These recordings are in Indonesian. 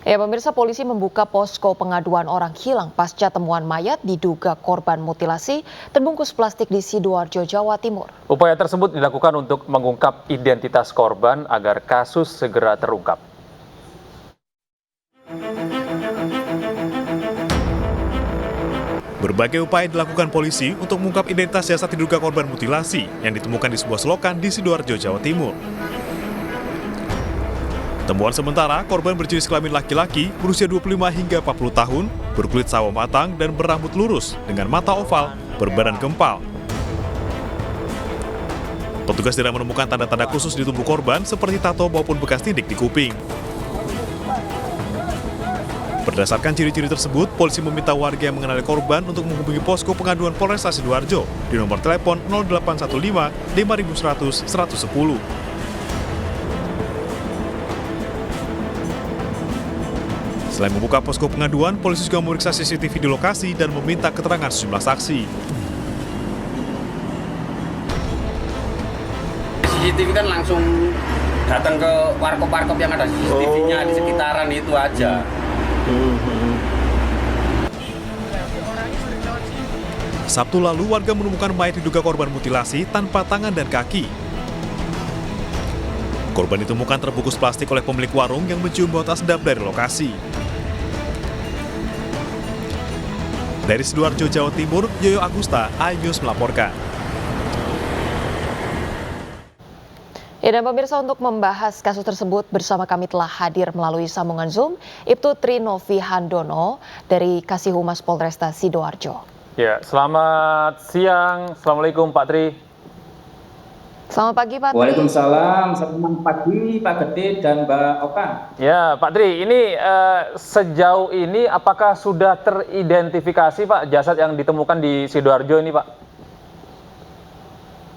Ya, pemirsa, polisi membuka posko pengaduan orang hilang pasca temuan mayat diduga korban mutilasi terbungkus plastik di Sidoarjo, Jawa Timur. Upaya tersebut dilakukan untuk mengungkap identitas korban agar kasus segera terungkap. Berbagai upaya dilakukan polisi untuk mengungkap identitas jasad diduga korban mutilasi yang ditemukan di sebuah selokan di Sidoarjo, Jawa Timur. Temuan sementara, korban berjenis kelamin laki-laki berusia 25 hingga 40 tahun, berkulit sawo matang dan berambut lurus dengan mata oval, berbadan gempal. Petugas tidak menemukan tanda-tanda khusus di tubuh korban seperti tato maupun bekas tindik di kuping. Berdasarkan ciri-ciri tersebut, polisi meminta warga yang mengenali korban untuk menghubungi posko pengaduan Polresta Sidoarjo di nomor telepon 0815 5100 110. Selain membuka posko pengaduan, polisi juga memeriksa CCTV di lokasi dan meminta keterangan sejumlah saksi. CCTV kan langsung datang ke warkop-warkop yang ada CCTV-nya di sekitaran itu aja. Sabtu lalu, warga menemukan mayat diduga korban mutilasi tanpa tangan dan kaki. Korban ditemukan terbungkus plastik oleh pemilik warung yang mencium bau tak sedap dari lokasi. Dari Sidoarjo, Jawa Timur, Yoyo Agusta, iNews melaporkan. Ya, dan pemirsa, untuk membahas kasus tersebut bersama kami telah hadir melalui sambungan Zoom Ibtu Trinovi Handono dari Kasih Humas Polresta Sidoarjo. Ya, selamat siang. Assalamualaikum Pak Tri. Selamat pagi Pak Tri. Waalaikumsalam, selamat pagi Pak Gede dan Mbak Oka. Ya Pak Tri, ini sejauh ini apakah sudah teridentifikasi Pak jasad yang ditemukan di Sidoarjo ini Pak?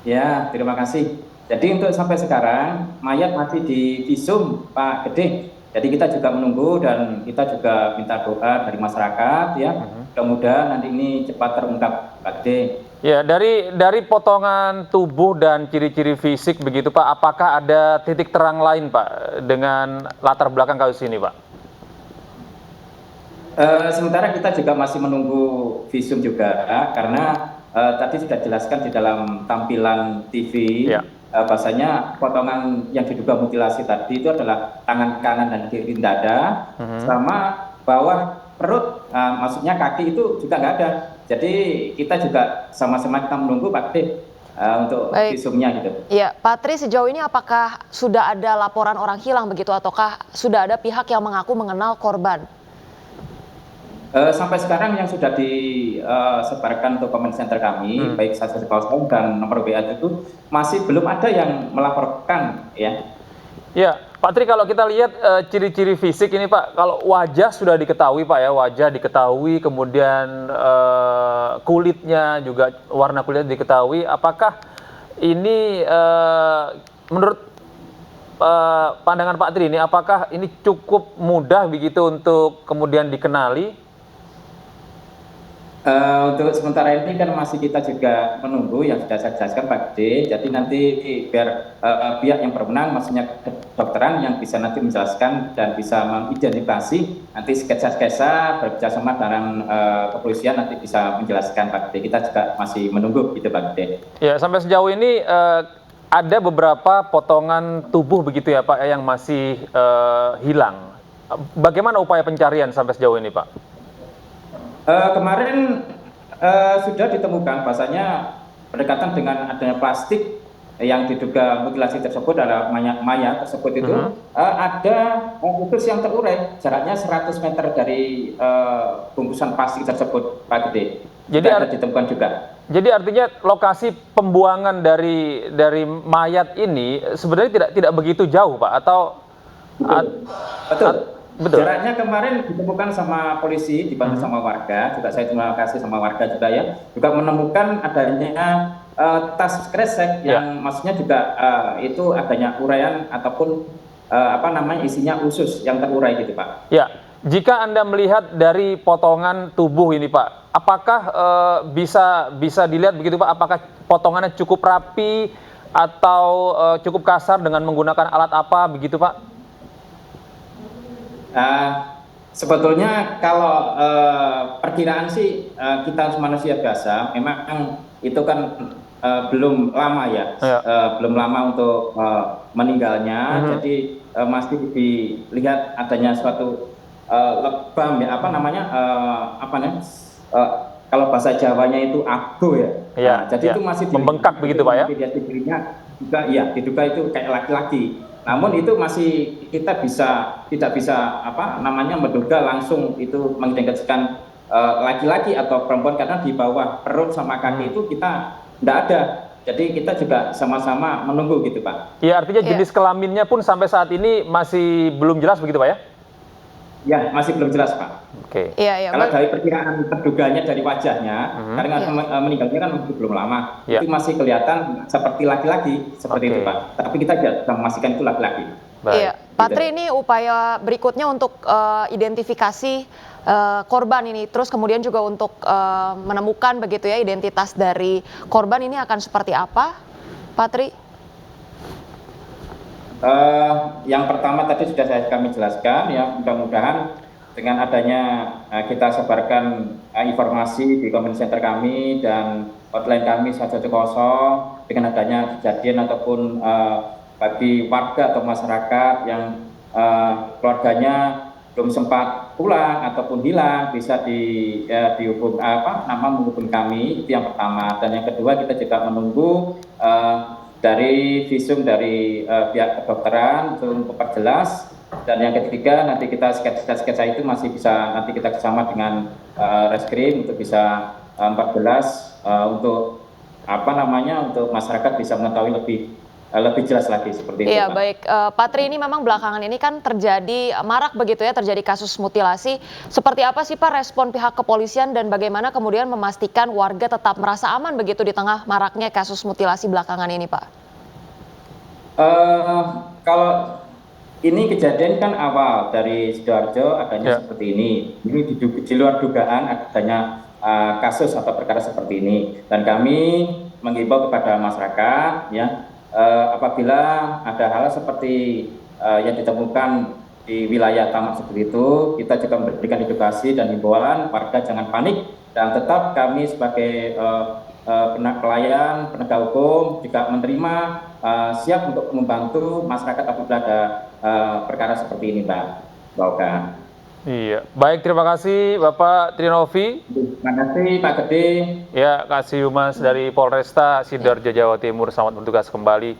Ya, terima kasih. Jadi untuk sampai sekarang mayat masih di visum Pak Gede. Jadi kita juga menunggu dan kita juga minta doa dari masyarakat ya. Mudah-mudahan nanti ini cepat terungkap Pak Gede. Ya, dari potongan tubuh dan ciri-ciri fisik begitu Pak, apakah ada titik terang lain Pak dengan latar belakang kasus ini Pak? Sementara kita juga masih menunggu visum juga karena tadi sudah jelaskan di dalam tampilan TV ya. Bahasanya potongan yang diduga mutilasi tadi itu adalah tangan kanan dan kiri dada sama bawah perut, maksudnya kaki itu juga nggak ada. Jadi kita juga sama-sama kita menunggu Pak Tri untuk visumnya gitu. Iya, Pak Tri, sejauh ini apakah sudah ada laporan orang hilang begitu ataukah sudah ada pihak yang mengaku mengenal korban? Sampai sekarang yang sudah disebarkan untuk comment center kami, baik Satgas Polsek dan nomor WA itu masih belum ada yang melaporkan ya. Ya, Pak Tri, kalau kita lihat ciri-ciri fisik ini Pak, kalau wajah sudah diketahui Pak ya, wajah diketahui, kemudian kulitnya juga warna kulitnya diketahui, apakah ini menurut pandangan Pak Tri ini, apakah ini cukup mudah begitu untuk kemudian dikenali? Untuk sementara ini kan masih kita juga menunggu yang sudah saya jelaskan Pak Gede. Jadi nanti biar pihak yang berwenang, maksudnya kedokteran yang bisa nanti menjelaskan dan bisa mengidentifikasi nanti sketsa-sketsa bekerjasama dengan kepolisian nanti bisa menjelaskan Pak Gede. Kita juga masih menunggu gitu Pak Gede. Ya, sampai sejauh ini ada beberapa potongan tubuh begitu ya Pak yang masih hilang. Bagaimana upaya pencarian sampai sejauh ini Pak? Kemarin sudah ditemukan bahasanya berdekatan dengan adanya plastik yang diduga mutilasi tersebut adalah mayat tersebut itu ada usus yang terurai jaraknya 100 meter dari bungkusan plastik tersebut Pak Gede. Jadi ada ditemukan juga. Jadi artinya lokasi pembuangan dari mayat ini sebenarnya tidak begitu jauh Pak atau betul. Betul. Jaraknya kemarin ditemukan sama polisi, dibantu sama warga, juga saya terima kasih sama warga juga ya, juga menemukan adanya tas kresek yang maksudnya juga itu adanya uraian ataupun isinya usus yang terurai gitu Pak. Ya, jika Anda melihat dari potongan tubuh ini Pak, apakah bisa dilihat begitu Pak, apakah potongannya cukup rapi atau cukup kasar dengan menggunakan alat apa begitu Pak? Sebetulnya kalau perkiraan sih kita manusia biasa, memang itu kan belum lama ya, Ya. belum lama untuk meninggalnya. Jadi masih dilihat adanya suatu lebam ya, apa namanya, kalau bahasa Jawanya itu ago ya. Iya, Jadi iya. itu masih Membengkak begitu, Pak, ya? Dia dirinya juga, iya, diduga itu kayak laki-laki. Namun itu masih kita tidak bisa menduga langsung itu mengidentifikasikan laki-laki atau perempuan, karena di bawah perut sama kaki itu kita tidak ada. Jadi kita juga sama-sama menunggu gitu, Pak. Iya, artinya Iya. jenis kelaminnya pun sampai saat ini masih belum jelas begitu, Pak, ya? Ya, masih belum jelas, Pak. Oke. Iya, iya. Kalau dari perkiraan terduganya dari wajahnya, karena Iya. meninggalnya kan masih belum lama, Iya. itu masih kelihatan seperti laki-laki, seperti Oke. itu, Pak. Tapi kita tidak bisa memastikan itu laki-laki. Baik. Iya, Pak Tri, ini upaya berikutnya untuk identifikasi korban ini, terus kemudian juga untuk menemukan begitu ya identitas dari korban ini akan seperti apa, Pak Tri? Yang pertama tadi sudah kami jelaskan ya, mudah-mudahan dengan adanya kita sebarkan informasi di comment center kami dan hotline kami 110, dengan adanya kejadian ataupun bagi warga atau masyarakat yang keluarganya belum sempat pulang ataupun hilang, bisa menghubungi kami. Itu yang pertama. Dan yang kedua, kita juga menunggu dari visum dari pihak kedokteran untuk memperjelas. Dan yang ketiga, nanti kita sketsa itu masih bisa nanti kita bersama dengan Reskrim untuk bisa memperjelas untuk untuk masyarakat bisa mengetahui lebih jelas lagi seperti itu. Iya, Pak. baik. Pak Tri, ini memang belakangan ini kan terjadi marak begitu ya, terjadi kasus mutilasi. Seperti apa sih Pak respon pihak kepolisian dan bagaimana kemudian memastikan warga tetap merasa aman begitu di tengah maraknya kasus mutilasi belakangan ini, Pak? Kalau ini kejadian kan awal dari Sidoarjo adanya seperti ini. Ini di luar dugaan adanya kasus atau perkara seperti ini. Dan kami menghimbau kepada masyarakat ya, apabila ada hal seperti yang ditemukan di wilayah Tamak seperti itu, kita juga memberikan edukasi dan himbauan warga jangan panik, dan tetap kami sebagai pelayan penegak hukum juga menerima, siap untuk membantu masyarakat apabila ada perkara seperti ini, Mbak Oka. Iya, baik, terima kasih Bapak Trinovi. Terima kasih Pak Gede. Ya, Kasih Humas dari Polresta Sidoarjo Jawa Timur, selamat bertugas kembali.